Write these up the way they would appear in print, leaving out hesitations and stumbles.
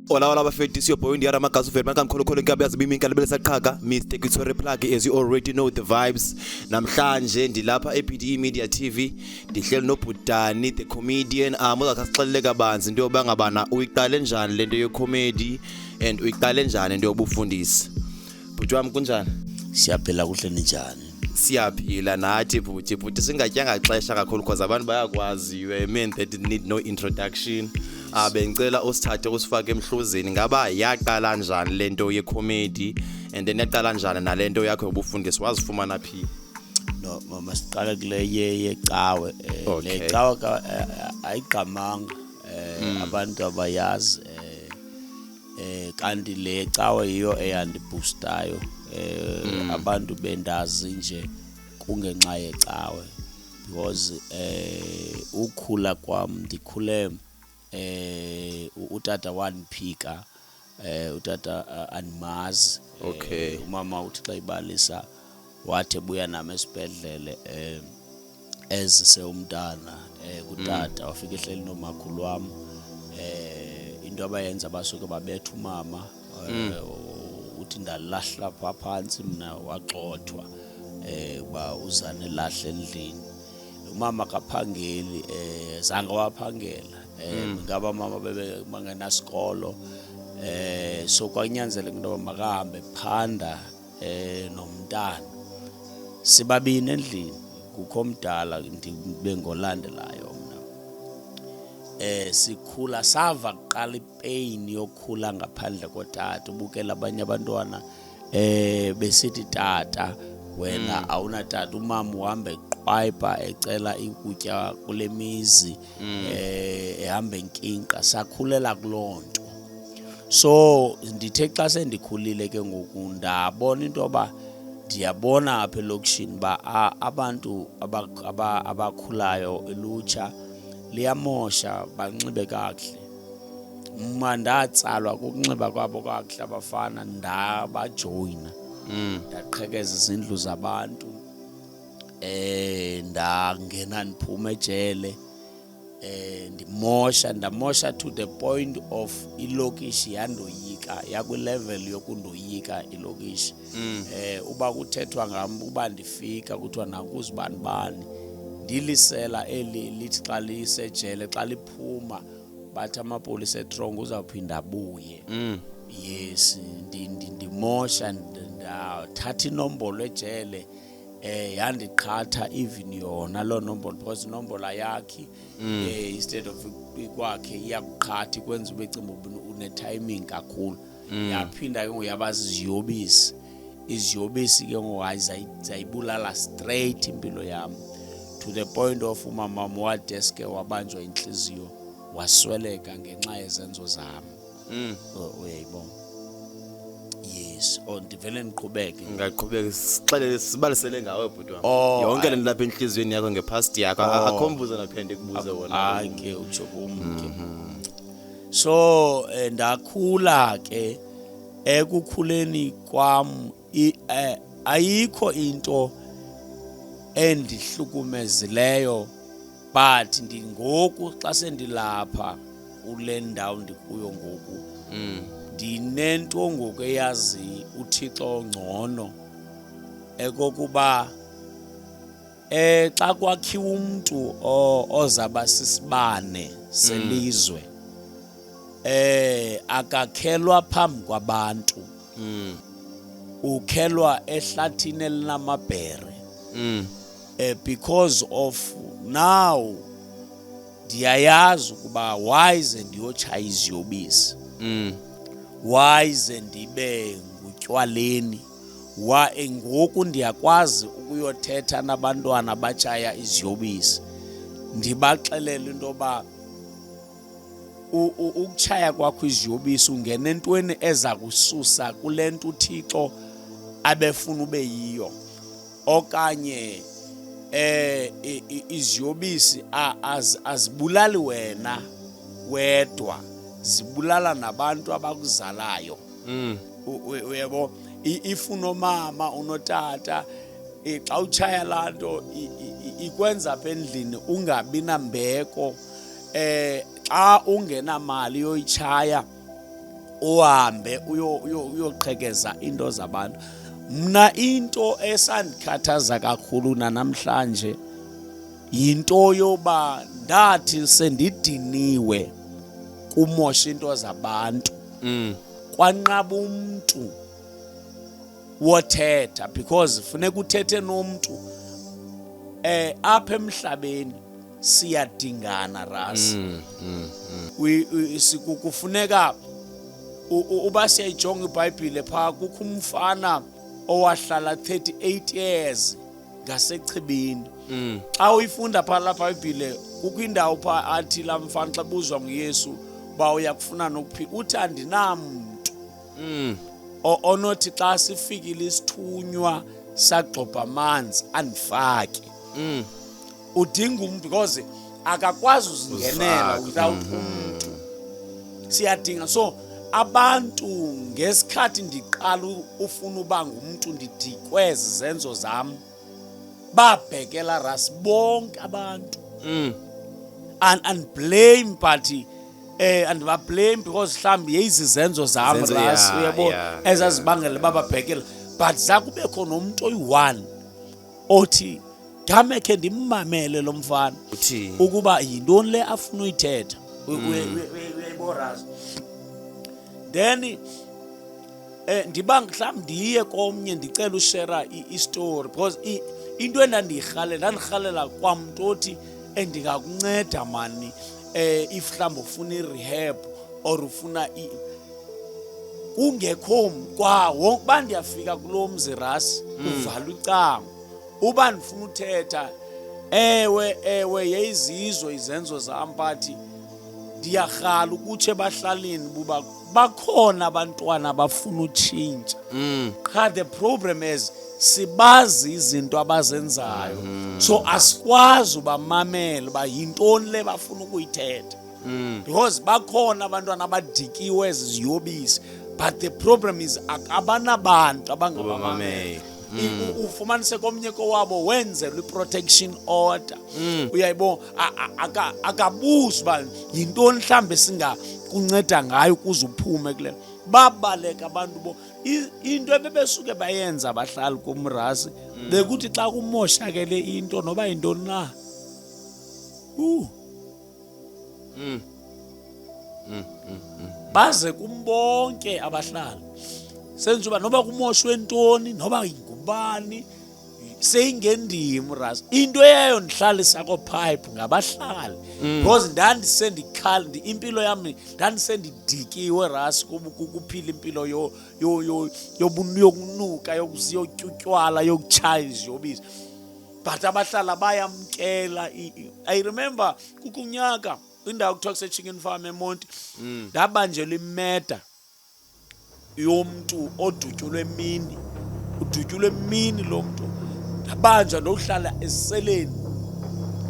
Hola, hola, bafethu, it's your boy Indiara Magazu Vet. Maka mkhulukhulu inkabi yazibimi inkalibele saqhaga. Mr. Victoria Plug, as you already know the vibes. Namhlanje ndilapha ePDE Media TV. Ndihleli noBhutani the comedian. Uzasixelele kabanzi into yoba ngabana uyiqale njani lento ye-comedy and uyiqale njani into yobufundisi. Bhuti wami kunjani? Siyaphila kuhle njani? Siyaphila nathi bhuti singatyanga xesha kakhulu because abantu bayakwazi you a man that need no introduction. Bengicela usithathe usifake emhluzini ngaba yaqala njani lento ye-comedy and then yaqala njani nalento yakho yobufundisi wazifumana phi? No mama siqala kule yecawe le cawe ayiqamanga abantu abayazi kanti le cawe yiyo eyandiboostayo abantu bendazi nje kungenxa yecawe because ukhula kwami ndikhule utata wanphika utata animazi okay umama uthi xa ibalisa wathi buya nami esibhedlele ezise umntana kutata wafika ehleli nomakhulu wami into abayenza basuke babetha umama uthi ndalahla phansi mina waxothwa ba uzane lahle endlini umama kaphangeli zange waphangela ngaba mama bebe bangenasikolo so kwanyanzeleka into makahambe phanda nomntana sibabini endlini kukho omdala ndibe ngolandelayo mina sikhula sava kuqala ipain yokhula ngaphandle kotata ubukela abanye abantwana besithi tata wena awuna tata umama uhambe qwayipha ecela ukutya kule mizi ehamba enkinqa sakhulela kulonto so ndithe xa sendikhulile ke ngoku ndabona into ba ndiyabona apha elokishini ba abantu abakhulayo elutsha liyamosha banxibe kakuhle mandatsalwa kukunxiba kwabo kakuhle abafana ndabajoyina ndaqhekeza izindlu zabantu ndangena ndiphuma ejele ndamosha to the point of ilokishi yandoyika yakwilevel yokundoyika ilokishi uba kuthethwa ngam uba ndifika kuthiwa nakuzibani bani ndilisela eli lithi xa lisejele xa liphuma bathi amapolisa etrongo uzawuphinda abuye yes ndimosha ndathatha inombolo ejele yandiqhatha even yona lo nombolo because inombolo yakhe instead of kwakhe iyakuqhatha ikwenza ube cimba une timing kakhulu yaphinda ke ngoyabazi iziyobisi ke ngowayizayibulala straight impilo yami to the point of umama wadeske wabanjwa inhliziyo wasweleka ngenxa yezenzo zami uyayibona yes ndivele niqhubeke ngaqhubeka sixelele sibalisele ngawe bhuti wami yonke lento lapha enhlizweni yakho ngepast yakho akhombuza naphinde kubuze wona hayi ke utsho kumke so ndakhula ke ekukhuleni kwami ayikho into endihlukumezileyo but ndingoku xa sendilapha kule ndawo ndikuyo ngoku ndinento ngoku eyazi uThixo ngcono ekokuba xa kwakhiwa umuntu ozaba sisibane selizwe akakhelwa phambi kwabantu ukhelwa ehlathini elinamabhere because of now ndiyayazi ukuba wise ndiyotshaya iziyobisi wise ndibe ngutywaleni ngoku ndiyakwazi ukuyothetha nabantwana batshaya iziyobisi ndibaxelela into yoba ukutshaya kwakho iziyobisi ungena entweni eza kususa kule nto uThixo abefuna ube yiyo okanye iziyobisi azibulali wena wedwa zibulala nabantu abakuzalayo uyebo ifuna omama unotata xa utshaya lanto ikwenza apha endlini ungabi nambeko xa ungenamali yoyichaya uhambe uyoqhekeza into zabantu. Mna into esandikhathaza kakhulu namhlanje yinto yoba ndathi sendidiniwe kumosha into zabantu. Kwanqaba umuntu wothetha because funeka uthethe nomuntu apha emhlabeni siyadingana ras. Kufuneka uba siyayijonga iBhayibhile pha kukho umfana owahlala 38 years ngasechibini. Xa uyifunda pha la Bhayibhile kukho indawo pha athi la mfana xa buzwa nguYesu ba uyakufuna nokuphila uthi andinamntu onothi xa sifikile isithunywa sagxobha amanzi andifake. Udinga umuntu because akakwazi uzingenela without umuntu. Siyadinga so abantu ngesikhathi ndiqala ufuna uba ngumuntu ndidikweze izenzo zami babhekela ras bonke abantu and blame but and ba blame because mhlambi yeyizizenzo zami ras uyabo ezazibangela bababhekela but zakube khona umuntu oyi1 othi game ke ndimmamele lo mfana ukuba yintoni le afuna uyithetha uyebo ras. Then ndiba mhlambi ndiye komnye ndicela ushare istory because into endandirhalela kwamuntu othi endingakunceda mani if mhlambi ufuna irehab or ufuna kungekho kwawo kuba ndiyafika kulo mzi ras uvala ucango uba ndifuna uthetha ewe yeyizizo izenzo zami but ndiyarhala ukuthi ebahlalini buba bakhona abantwana abafuna utshintsha. Qha the problem is sibazi izinto abazenzayo so asikwazi ubamamela ba yintoni le bafuna ukuyithetha because bakhona abantwana abadikiwe eziyobisi but the problem is abanabantu abangabamamela. Ufumanise komnye kowabo wenzelwe iprotection order uyayibo akabuzi ba yintoni mhlambe singakunceda ngayo ukuze uphume kule babaleka abantu bo into ebebesuke bayenza abahlali kumrasi bekuthi xa kumoshakele into noba yintoni na baze kumbonke abahlali senze uba noba kumoshwe intoni noba ingubani seyingendimi ras into eyayo ndihlalisa kopipe ngabahlali because ndandisendikhala impilo yami ndandisendidikiwe ras kuphila impilo yokunuka yokuziyotyutywala yokutshaya iziyobisi but abahlala bayamkela. I remember kukunyaka indawo kuthiwa kuse-chicken farm eMonti ndabanjelwa imeda yomntu odutyulwe emini lo mntu ndabanjwa ndohlala eseleni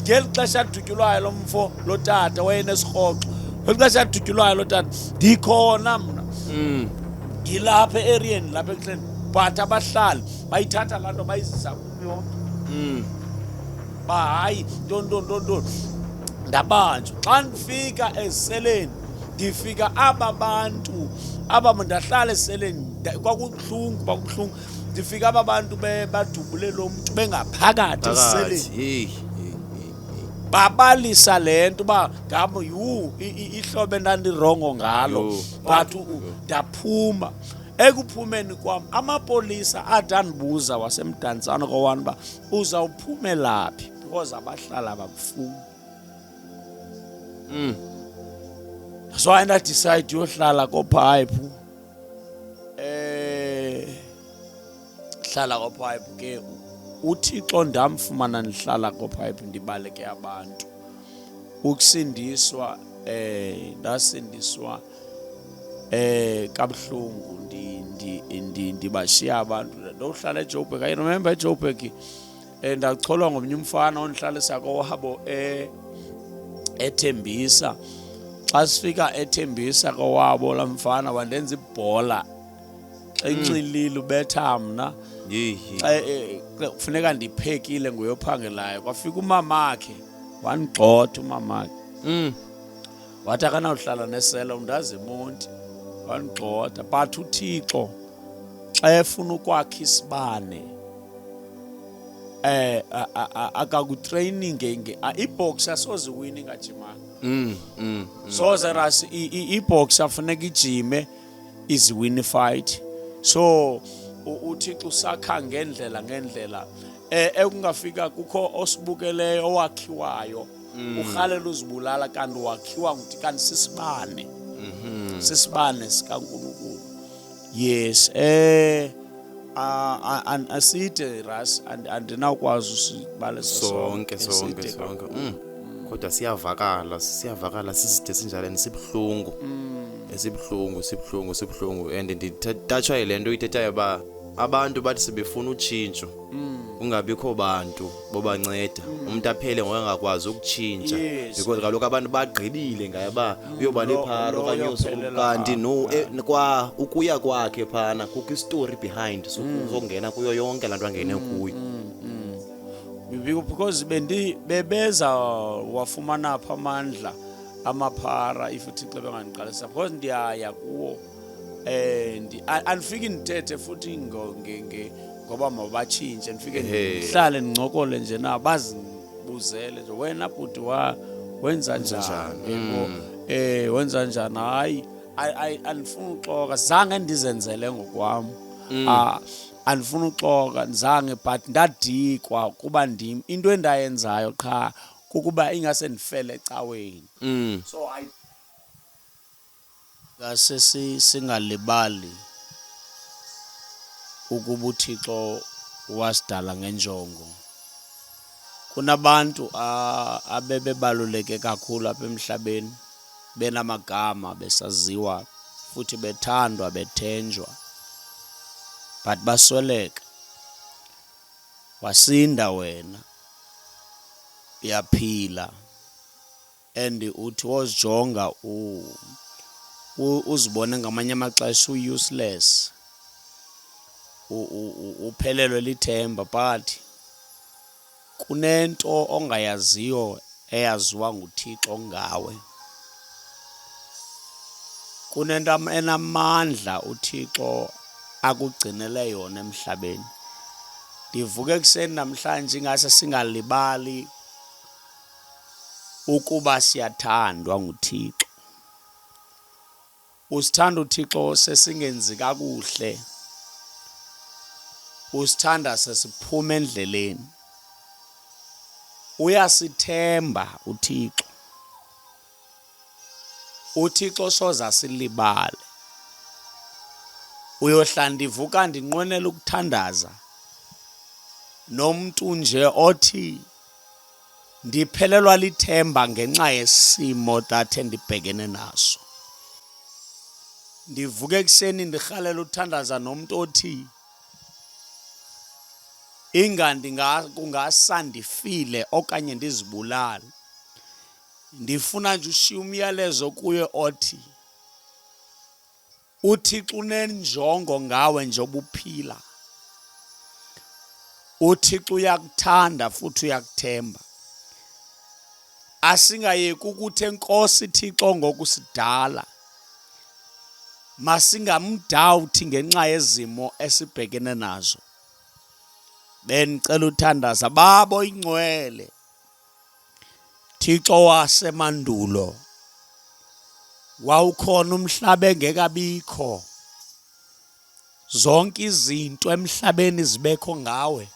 ngeli xesha adutyulwayo lo mfo lo tata wayenesirhoxo ngeli xesha adutyulwayo lo tata ndikhona mna ngilapha e-ariyeni lapha ekuhleni but abahlali bayithatha laa nto bayizisa kum yonke hayi ntontontonton ndabanjwa. Xa ndifika eseleni ndifika aba bantu ndahlala eseleni kwakubuhlungu ndifika aba bantu badubule lo mntu bengaphakathi eseleni babalisa le nto uba ngabo ihlobo endandirongo ngalo but ndaphuma. Ekuphumeni kwam amapolisa athi andibuza wasemdantsane kowane uba uzawuphumela phi because abahlala bakufuni. So I decide yohlala kopipe hlala kopipe ke uThixo ndamfumana ndihlala kopipe ndibaleke abantu ukusindiswa ndasindiswa kabuhlungu ndibashiya abantu ndohlala eJoburg. I remember eJoburg ndacholwa ngomnye umfana ondihlalisa kowabo eThembisa. Xa sifika eThembisa kowabo la mfana wandenza ibhola enxilile ubetha mna kufuneka ndiphekile ngoyophangelayo. Kwafika umamakhe wandigxotha umamakhe wathi akanawuhlala nesela undaze eMonti wandigxotha. But uThixo xa efuna ukwakha isibane akakutraining iboxer soze win ingajimanga. Soze ras iboxer funeka ijime iziwin fight. So uThixo usakha ngendlela ekungafika kukho osibukeleyo owakhiwayo urhalela uzibulala kanti wakhiwa kanti sisibane. Sisibane sikaNkulunkulu. Yes, aside ras andinawukwazi usibalisa sonke. Kodwa siyavakala siside sinjalo sibhlungu. Sibhlungu and ndithatshwa yile nto uyithethayo ba abantu bathi sebefuna utshintsho kungabikho bantu bobanceda umuntu aphele ngokungakwazi ukutshintsha because kaloku abantu bagqibile ngaye ba uyoba nepharo okanye usokanti no kwa ukuya kwakhe phana kukho istory behind sokungena kuyo yonke lanto angene kuyo. Because bebeza wafumana apha amandla amaphara if uThixo bengandiqalisa because ndiyaya kuwo andifiki ndithethe futhi ngoba mabatshintshe ndifike ndihlale ndincokole nje nabo bazibuzele nje wena bhuti wenza njani wenza njani. Hayi andifuna uxoka zange ndizenzele ngokwam andifuna uxoka zange but ndadikwa kuba ndim into endayenzayo qha kukuba ingase ndifele ecaweni. So ngase singalibali ukuba uThixo wasidala ngenjongo. Kunabantu abebebaluleke kakhulu apha emhlabeni benamagama besaziwa futhi bethandwa bethenjwa but basweleka. Wasinda wena uyaphila and uthi wozijonga uzibone ngamanye amaxesha useless uphelelwe lithemba but kunento ongayaziyo eyaziwa nguThixo ngawe. Kunento enamandla uThixo akugcinele yona emhlabeni. Ndivuke ekuseni namhlanje ingase singalibali ukuba siyathandwa nguThixo. Usithanda uThixo sesingenzi kakuhle. Usithanda sesiphuma endleleni. Uyasithemba uThixo. uThixo soza silibale. Uyohlanda ivuka ndinqwenela ukuthandaza nomuntu nje othi ndiphelelwa lithemba ngenxa yesimo that ndibhekene naso. Ndivuke ekuseni ndirhalela uthandaza nomuntu othi kungasandifile okanye ndizibulale. Ndifuna nje ushiya umyalezo kuye othi uThixo unenjongo ngawe njengoba uphila. uThixo uyakuthanda futhi uyakuthemba. Asingayeki ukuthi enkosi Thixo ngokusidala masingamdawuthi ngenxa yezimo esibhekene nazo. Benicela uthandaza babo ingcwele Thixo wasemandulo wawukhona umhlaba engekabikho. Zonke izinto emhlabeni zibekho ngawe.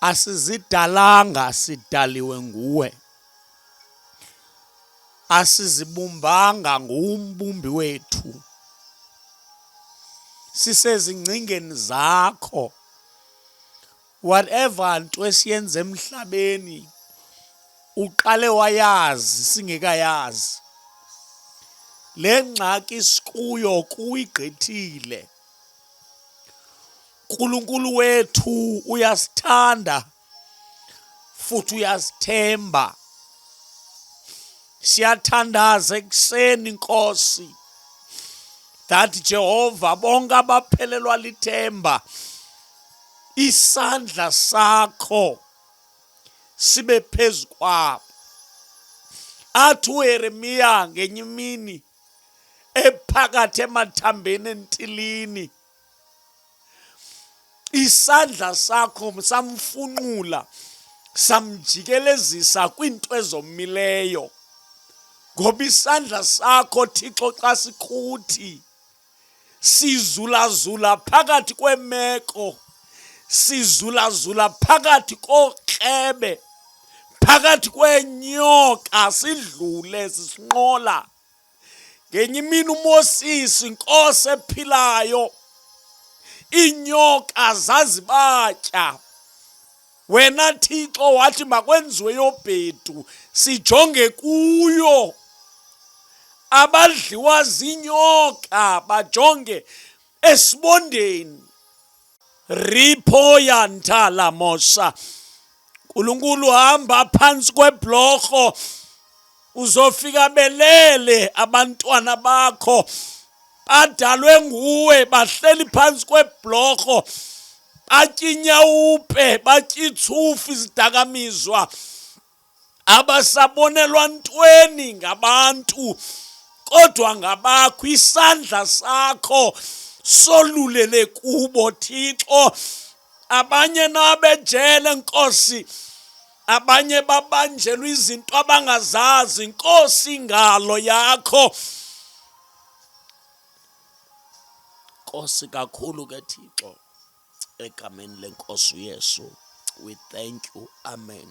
Asizidalanga sidaliwe nguwe. Asizibumbanga ngumbumbi wethu. Sisezingcingeni zakho. Whatever nto esiyenza emhlabeni uqale wayazi singekayazi. Le ngxaki sikuyo kuyigqithile. uNkulunkulu wethu uyasithanda futhi uyasithemba. Siyathandaza ekuseni Nkosi that Jehova bonke abaphelelwa lithemba isandla sakho sibe phezu kwabo. Athi uYeremiya ngenye imini ephakathi emathambeni entilini, isandla sakho samfunqula samjikelezisa kwinto ezomileyo. Ngoba isandla sakho Thixo xa sikuthi sizulazula phakathi kwemeko, sizulazula phakathi kokrebe, phakathi kwenyoka, sidlule sisinqola. Ngenye imini uMoses, inkosi ephilayo, iinyoka zazibatya. Wena Thixo wathi makwenziwe yobhedu sijonge kuyo. Abadliwa zinyoka bajonge esibondeni. Ripo yantala mosha. Nkulunkulu hamba phansi kweblorho uzofika belele abantwana bakho badalwe nguwe, bahleli phansi kweblorho baty'inyawupe, baty'itshufu izidakamizwa, abasabonelwa ntweni ngabantu kodwa ngabakho. Isandla sakho solulele kubo Thixo. Abanye nabejele Nkosi, abanye babanjelwe izinto abangazazi Nkosi, ingalo yakho Nkosi kakhulu ke Thixo, egameni lenkosi uYesu we thank you, amen.